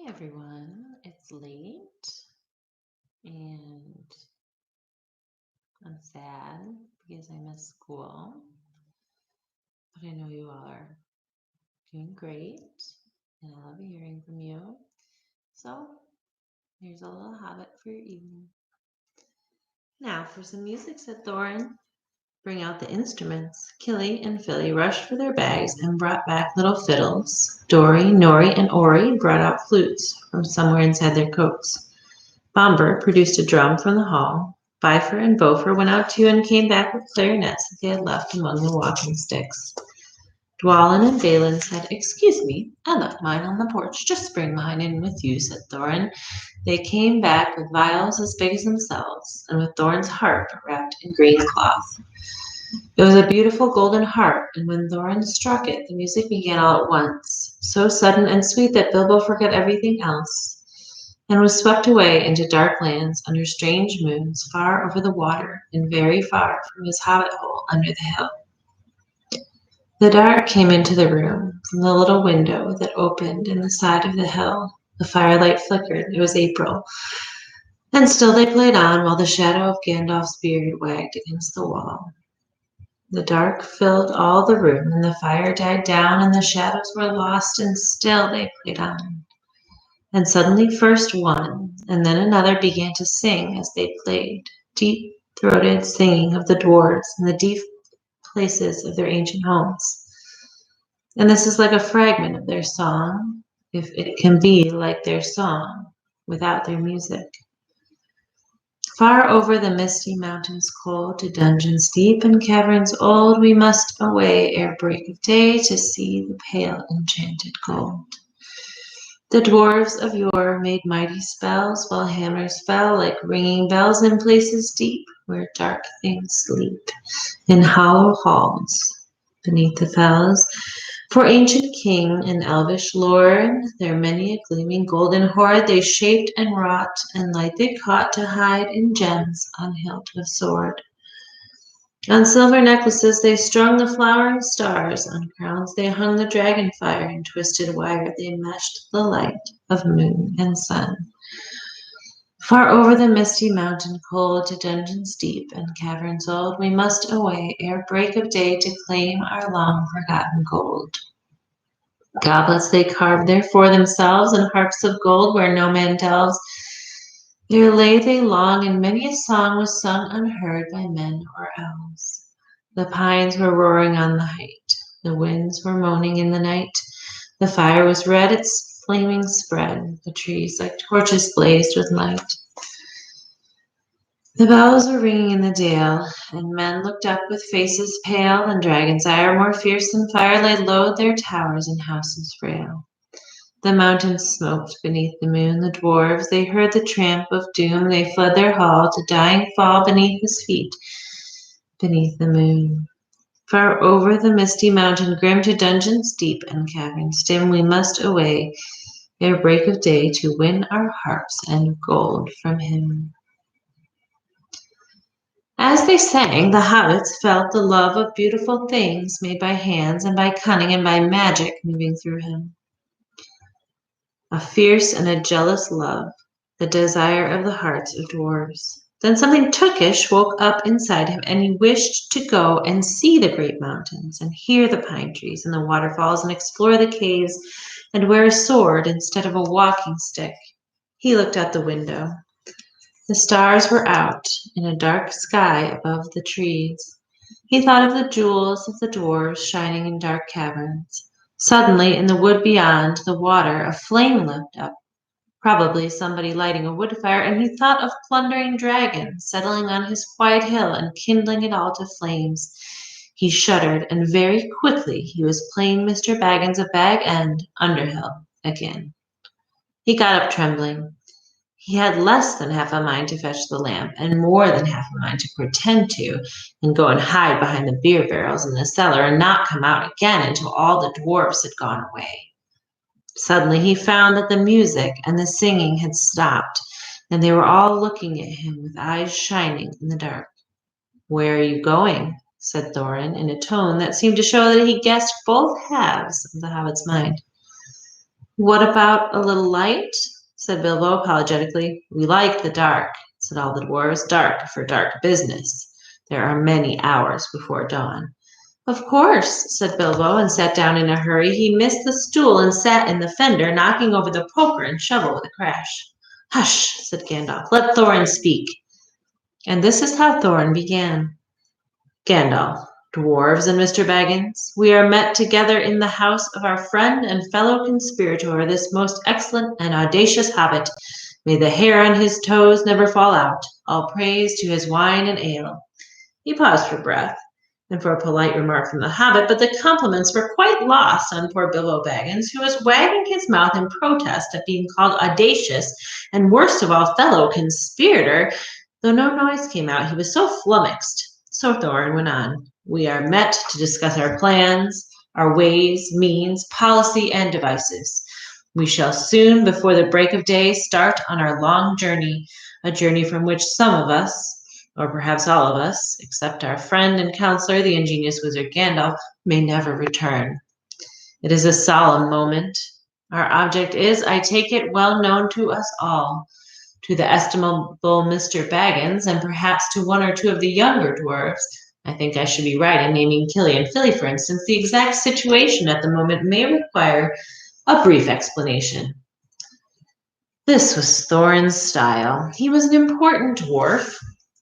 Hey everyone, it's late and I'm sad because I missed school, but I know you all are doing great and I love hearing from you. So here's a little Hobbit for your evening. Now for some music, said Thorin. Bring out the instruments. Killy and Philly rushed for their bags and brought back little fiddles. Dory, Nori, and Ori brought out flutes from somewhere inside their coats. Bomber produced a drum from the hall. Bifer and Bofer went out too and came back with clarinets that they had left among the walking sticks. Dwalin and Balin said, "Excuse me, I left mine on the porch. Just bring mine in with you," said Thorin. They came back with vials as big as themselves, and with Thorin's harp wrapped in green cloth. It was a beautiful golden harp, and when Thorin struck it, the music began all at once, so sudden and sweet that Bilbo forgot everything else, and was swept away into dark lands under strange moons, far over the water, and very far from his hobbit hole under the hill. The dark came into the room from the little window that opened in the side of the hill. The firelight flickered. It was April, and still they played on while the shadow of Gandalf's beard wagged against the wall. The dark filled all the room, and the fire died down, and the shadows were lost, and still they played on. And suddenly first one, and then another began to sing as they played, deep-throated singing of the dwarves in the deep places of their ancient homes. And this is like a fragment of their song, if it can be like their song without their music. Far over the misty mountains cold, to dungeons deep and caverns old, we must away ere break of day to see the pale enchanted gold. The dwarves of yore made mighty spells, while hammers fell like ringing bells in places deep, where dark things sleep, in hollow halls beneath the fells. For ancient king and elvish lord, their many a gleaming golden hoard they shaped and wrought, and light they caught to hide in gems on hilt of sword. On silver necklaces they strung the flowering stars, on crowns they hung the dragon fire, and twisted wire they meshed the light of moon and sun. Far over the misty mountain cold, to dungeons deep and caverns old, we must away ere break of day to claim our long forgotten gold. Goblets they carved there for themselves, and harps of gold where no man delves. There lay they long, and many a song was sung unheard by men or elves. The pines were roaring on the height, the winds were moaning in the night. The fire was red, its flaming spread, the trees like torches blazed with light. The bells were ringing in the dale, and men looked up with faces pale, and dragons' ire more fierce than fire laid low their towers and houses frail. The mountains smoked beneath the moon, the dwarves, they heard the tramp of doom, they fled their hall to dying fall beneath his feet, beneath the moon. Far over the misty mountain grim, to dungeons deep and caverns dim, we must away ere break of day to win our harps and gold from him. As they sang, the hobbits felt the love of beautiful things made by hands and by cunning and by magic moving through him. A fierce and a jealous love, the desire of the hearts of dwarves. Then something tookish woke up inside him, and he wished to go and see the great mountains, and hear the pine trees and the waterfalls, and explore the caves, and wear a sword instead of a walking stick. He looked out the window. The stars were out in a dark sky above the trees. He thought of the jewels of the dwarves shining in dark caverns. Suddenly, in the wood beyond the water, a flame leapt up, probably somebody lighting a wood fire, and he thought of plundering dragons settling on his quiet hill and kindling it all to flames. He shuddered, and very quickly he was playing Mr. Baggins of Bag End, Underhill, again. He got up trembling. He had less than half a mind to fetch the lamp, and more than half a mind to pretend to, and go and hide behind the beer barrels in the cellar, and not come out again until all the dwarfs had gone away. Suddenly he found that the music and the singing had stopped, and they were all looking at him with eyes shining in the dark. "Where are you going?" said Thorin, in a tone that seemed to show that he guessed both halves of the hobbit's mind. What about a little light? Said Bilbo apologetically. We like the dark, said all the dwarfs. Dark for dark business. There are many hours before dawn. Of course, said Bilbo, and sat down in a hurry. He missed the stool and sat in the fender, knocking over the poker and shovel with a crash. Hush, said Gandalf. Let Thorin speak. And this is how Thorin began. Gandalf, dwarves and Mr. Baggins, we are met together in the house of our friend and fellow conspirator, this most excellent and audacious hobbit. May the hair on his toes never fall out. All praise to his wine and ale. He paused for breath and for a polite remark from the hobbit, but the compliments were quite lost on poor Bilbo Baggins, who was wagging his mouth in protest at being called audacious and, worst of all, fellow conspirator. Though no noise came out, he was so flummoxed. So Thorin went on. We are met to discuss our plans, our ways, means, policy, and devices. We shall soon, before the break of day, start on our long journey, a journey from which some of us, or perhaps all of us, except our friend and counselor, the ingenious wizard Gandalf, may never return. It is a solemn moment. Our object is, I take it, well known to us all. To the estimable Mr. Baggins, and perhaps to one or two of the younger dwarfs. I think I should be right in naming Killy and Filly, for instance. The exact situation at the moment may require a brief explanation. This was Thorin's style. He was an important dwarf.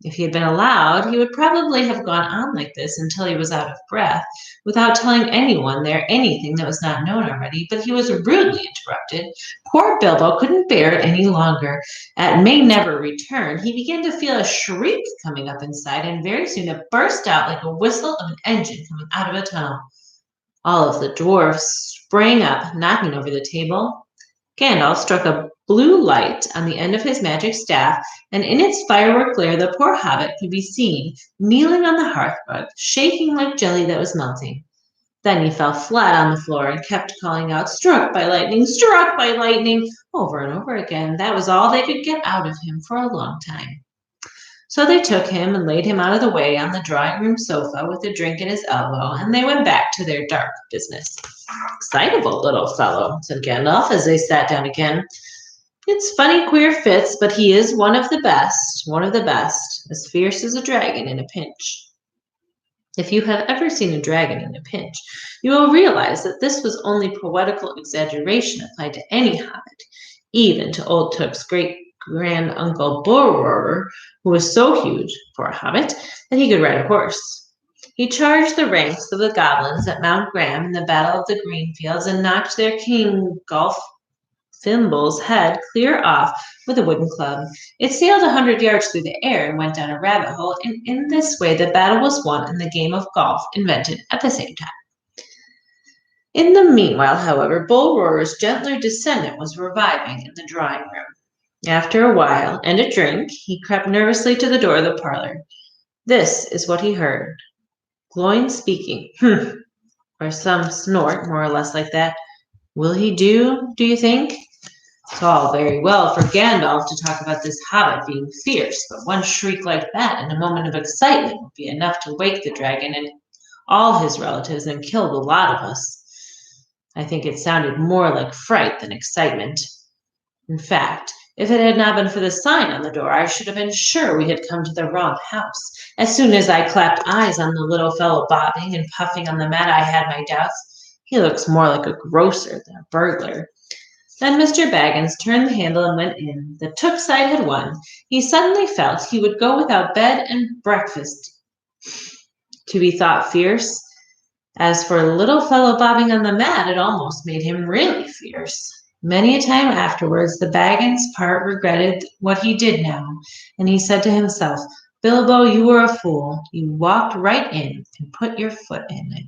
If he had been allowed, he would probably have gone on like this until he was out of breath, without telling anyone there anything that was not known already, but he was rudely interrupted. Poor Bilbo couldn't bear it any longer. At may never return, he began to feel a shriek coming up inside, and very soon it burst out like a whistle of an engine coming out of a tunnel. All of the dwarfs sprang up, knocking over the table. Gandalf struck a blue light on the end of his magic staff, and in its firework glare the poor hobbit could be seen kneeling on the hearthrug, shaking like jelly that was melting. Then he fell flat on the floor and kept calling out, struck by lightning, over and over again. That was all they could get out of him for a long time. So they took him and laid him out of the way on the drawing-room sofa with a drink at his elbow, and they went back to their dark business. Excitable little fellow, said Gandalf as they sat down again. It's funny, queer fits, but he is one of the best, as fierce as a dragon in a pinch. If you have ever seen a dragon in a pinch, you will realize that this was only poetical exaggeration applied to any hobbit, even to old Took's great-grand-uncle Borrower, who was so huge, for a hobbit, that he could ride a horse. He charged the ranks of the goblins at Mount Graham in the Battle of the Greenfields and knocked their king Fimbul's head clear off with a wooden club. It sailed 100 yards through the air and went down a rabbit hole, and in this way the battle was won and the game of golf invented at the same time. In the meanwhile, however, Bull Roarer's gentler descendant was reviving in the drawing room. After a while and a drink, he crept nervously to the door of the parlor. This is what he heard. Gloin speaking, or some snort, more or less like that. Will he do you think? It's all very well for Gandalf to talk about this hobbit being fierce, but one shriek like that in a moment of excitement would be enough to wake the dragon and all his relatives and kill the lot of us. I think it sounded more like fright than excitement. In fact, if it had not been for the sign on the door, I should have been sure we had come to the wrong house. As soon as I clapped eyes on the little fellow bobbing and puffing on the mat, I had my doubts. He looks more like a grocer than a burglar. Then Mr. Baggins turned the handle and went in. The Took side had won. He suddenly felt he would go without bed and breakfast to be thought fierce. As for a little fellow bobbing on the mat, it almost made him really fierce. Many a time afterwards, the Baggins part regretted what he did now, and he said to himself, Bilbo, you were a fool. You walked right in and put your foot in it.